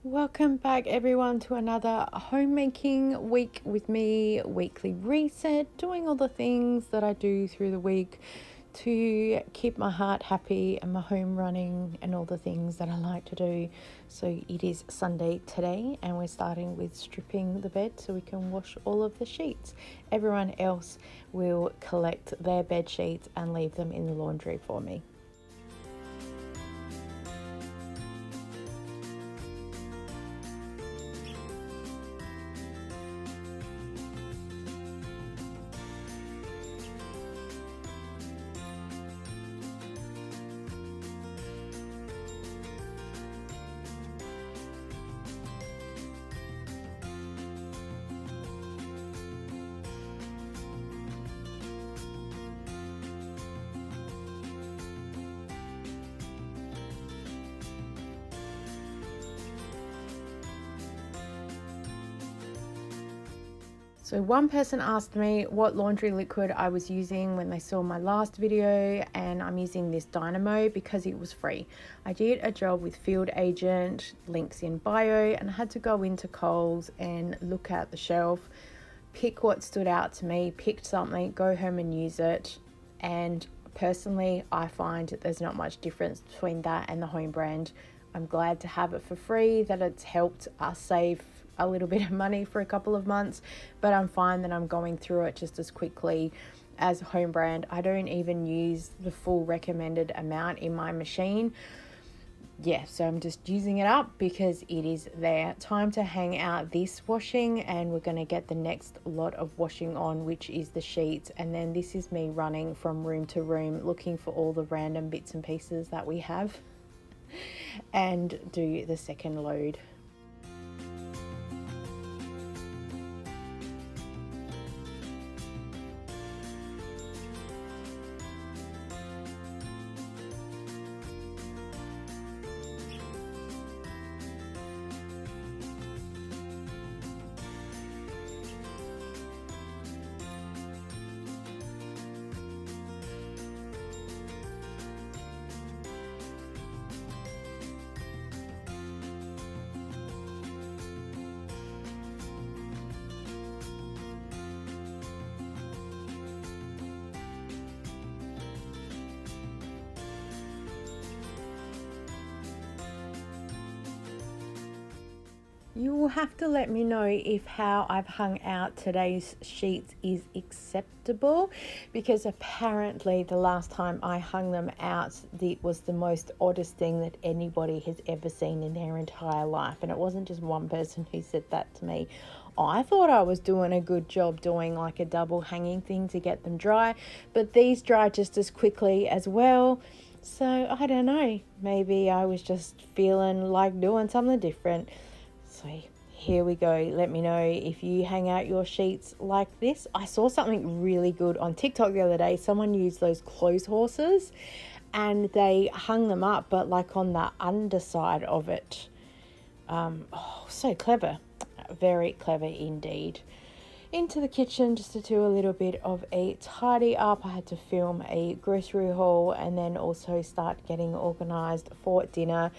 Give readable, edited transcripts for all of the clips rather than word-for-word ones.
Welcome back everyone to another homemaking week with me, weekly reset, doing all the things that I do through the week to keep my heart happy and my home running and all the things that I like to do. So it is Sunday today and we're starting with stripping the bed so we can wash all of the sheets. Everyone else will collect their bed sheets and leave them in the laundry for me. So one person asked me what laundry liquid I was using when they saw my last video, and I'm using this Dynamo because it was free. I did a job with Field Agent, links in bio, and I had to go into Coles and look at the shelf, pick what stood out to me, picked something, go home and use it. And personally, I find that there's not much difference between that and the home brand. I'm glad to have it for free, that it's helped us save a little bit of money for a couple of months, but I'm fine that I'm going through it just as quickly as home brand. I don't even use the full recommended amount in my machine. Yeah, so I'm just using it up because it is there. Time to hang out this washing, and we're going to get the next lot of washing on, which is the sheets. And then this is me running from room to room looking for all the random bits and pieces that we have and do the second load. You will have to let me know if how I've hung out today's sheets is acceptable, because apparently the last time I hung them out, it was the most oddest thing that anybody has ever seen in their entire life. And it wasn't just one person who said that to me. I thought I was doing a good job doing like a double hanging thing to get them dry, but these dry just as quickly as well. So I don't know, maybe I was just feeling like doing something different. So here we go. Let me know if you hang out your sheets like this. I saw something really good on TikTok the other day. Someone used those clothes horses and they hung them up, but like on the underside of it. So clever. Very clever indeed. Into the kitchen just to do a little bit of a tidy up. I had to film a grocery haul and then also start getting organized for dinner.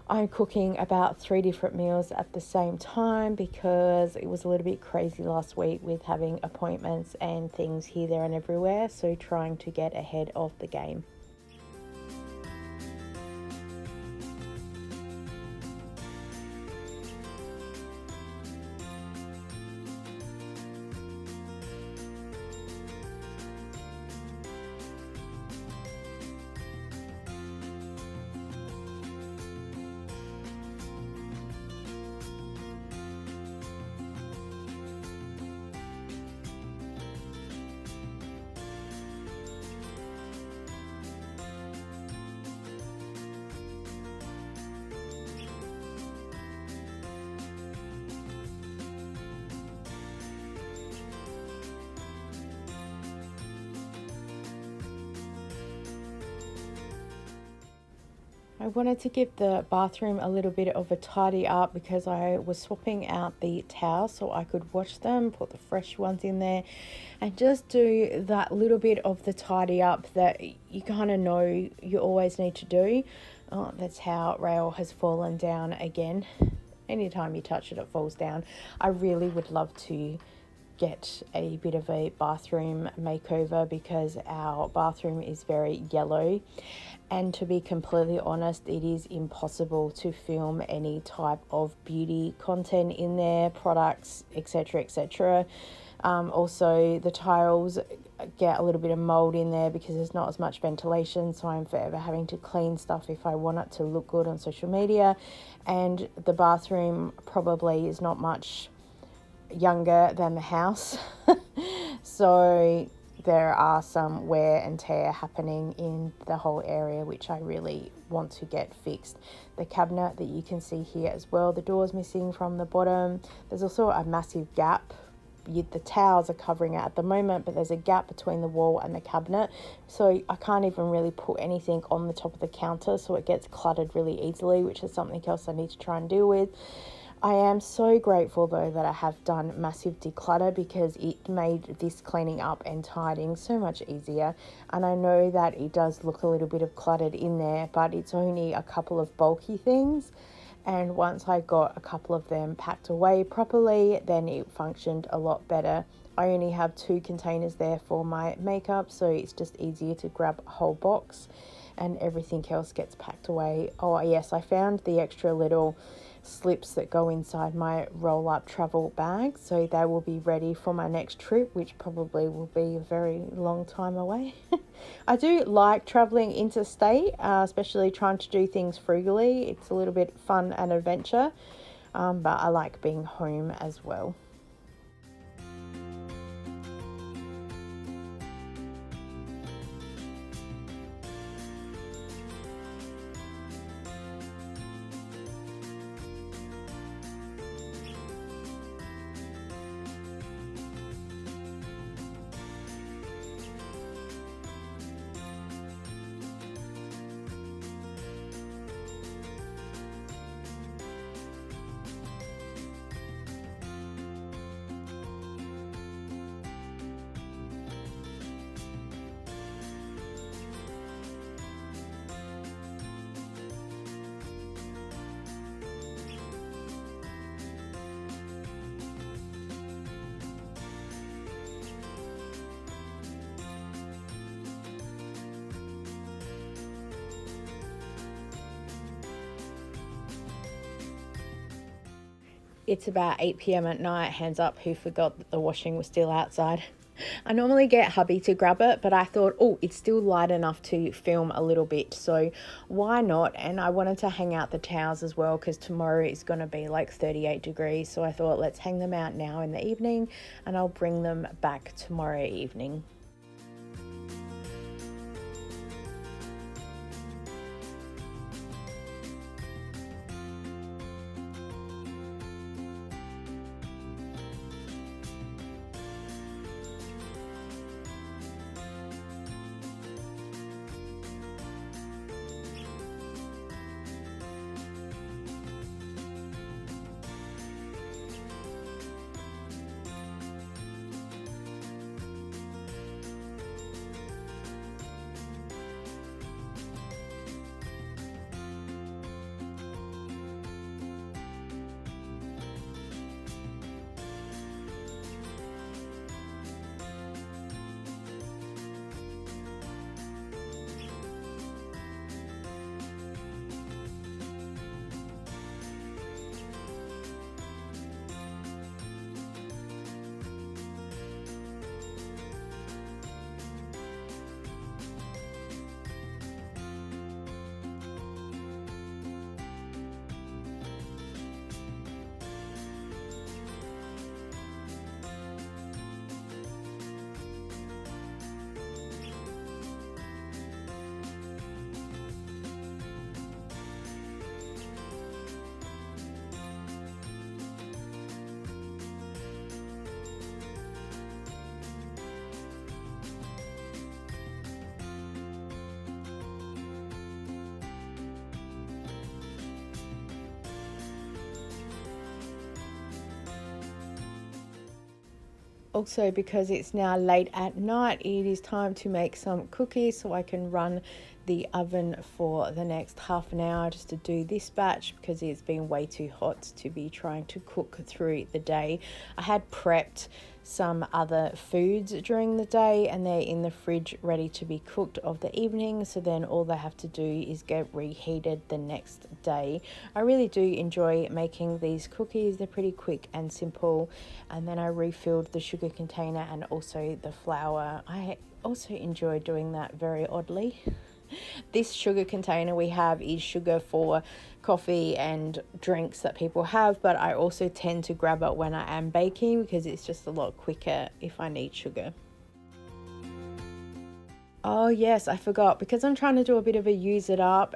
I'm cooking about 3 different meals at the same time because it was a little bit crazy last week with having appointments and things here, there and everywhere. So trying to get ahead of the game. I wanted to give the bathroom a little bit of a tidy up because I was swapping out the towels so I could wash them, put the fresh ones in there, and just do that little bit of the tidy up that you kind of know you always need to do. Oh, that's how Rail has fallen down again. anytime you touch it, it falls down. I really would love to get a bit of a bathroom makeover because our bathroom is very yellow, and to be completely honest, it is impossible to film any type of beauty content in there, products, etc, etc. Also, the tiles get a little bit of mold in there because there's not as much ventilation, so I'm forever having to clean stuff if I want it to look good on social media. And the bathroom probably is not much younger than the house. So there are some wear and tear happening in the whole area, which I really want to get fixed. The cabinet that you can see here as well, the door's missing from the bottom. There's also a massive gap. The towels are covering it at the moment, but there's a gap between the wall and the cabinet, so I can't even really put anything on the top of the counter, so it gets cluttered really easily, which is something else I need to try and deal with. I am so grateful though that I have done massive declutter, because it made this cleaning up and tidying so much easier. And I know that it does look a little bit of cluttered in there, but it's only a couple of bulky things. And once I got a couple of them packed away properly, then it functioned a lot better. I only have 2 containers there for my makeup, so it's just easier to grab a whole box and everything else gets packed away. Oh yes, I found the extra little slips that go inside my roll-up travel bag, so they will be ready for my next trip, which probably will be a very long time away. I do like traveling interstate, especially trying to do things frugally. It's a little bit fun and adventure, but I like being home as well. It's about 8 p.m. at night. Hands up who forgot that the washing was still outside. I normally get hubby to grab it, but I thought, oh, it's still light enough to film a little bit, so why not? And I wanted to hang out the towels as well, because tomorrow is going to be like 38 degrees, so I thought let's hang them out now in the evening and I'll bring them back tomorrow evening. Also, because it's now late at night, it is time to make some cookies so I can run the oven for the next half an hour just to do this batch because it's been way too hot to be trying to cook through the day. I had prepped some other foods during the day and they're in the fridge ready to be cooked of the evening, so then all they have to do is get reheated the next day. I really do enjoy making these cookies. They're pretty quick and simple. And then I refilled the sugar container and also the flour. I also enjoy doing that, very oddly. This sugar container we have is sugar for coffee and drinks that people have, but I also tend to grab it when I am baking because it's just a lot quicker if I need sugar. Oh yes, I forgot, because I'm trying to do a bit of a use it up.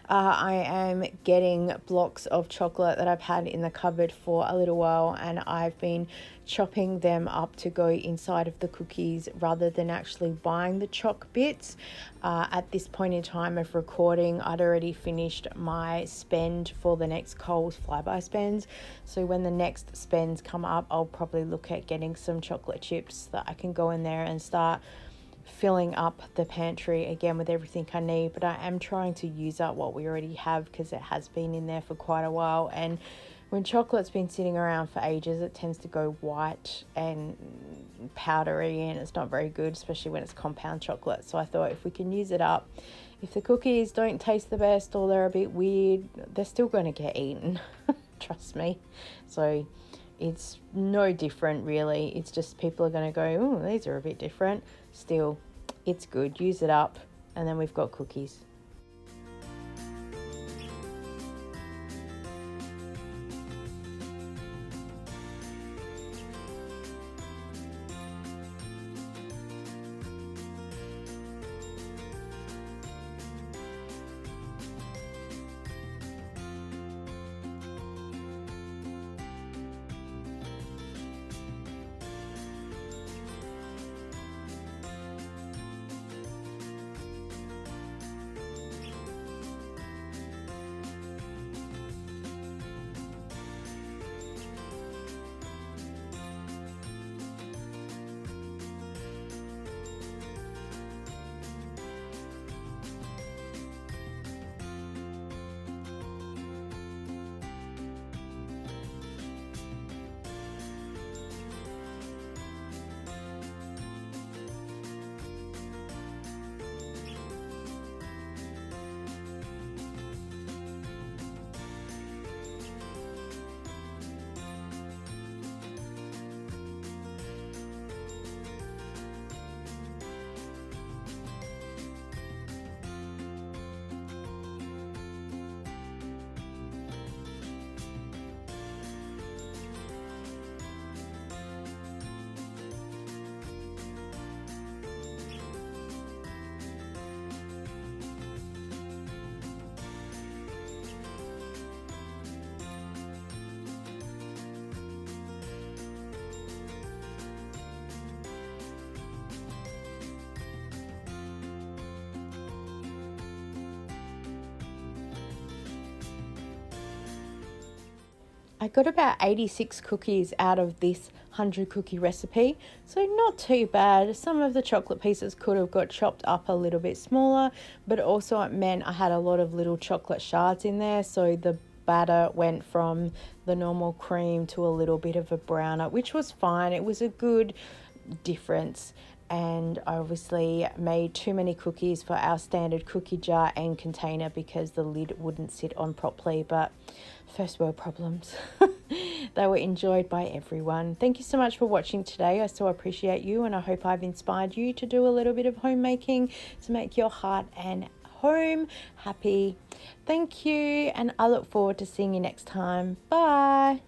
I am getting blocks of chocolate that I've had in the cupboard for a little while, and I've been chopping them up to go inside of the cookies rather than actually buying the choc bits. At this point in time of recording, I'd already finished my spend for the next Coles flyby spends, so when the next spends come up, I'll probably look at getting some chocolate chips that I can go in there and start filling up the pantry again with everything I need. But I am trying to use up what we already have because it has been in there for quite a while, and when chocolate's been sitting around for ages, it tends to go white and powdery and it's not very good, especially when it's compound chocolate. So I thought if we can use it up, if the cookies don't taste the best or they're a bit weird, they're still going to get eaten. Trust me. So it's no different really. It's just people are going to go, oh, these are a bit different. Still, it's good. Use it up, and then we've got cookies. I got about 86 cookies out of this 100 cookie recipe, so not too bad. Some of the chocolate pieces could have got chopped up a little bit smaller, but also it meant I had a lot of little chocolate shards in there, so the batter went from the normal cream to a little bit of a browner, which was fine. It was a good difference. And I obviously made too many cookies for our standard cookie jar and container because the lid wouldn't sit on properly, but first world problems. They were enjoyed by everyone. Thank you so much for watching today. I so appreciate you, and I hope I've inspired you to do a little bit of homemaking to make your heart and home happy. Thank you, and I look forward to seeing you next time. Bye.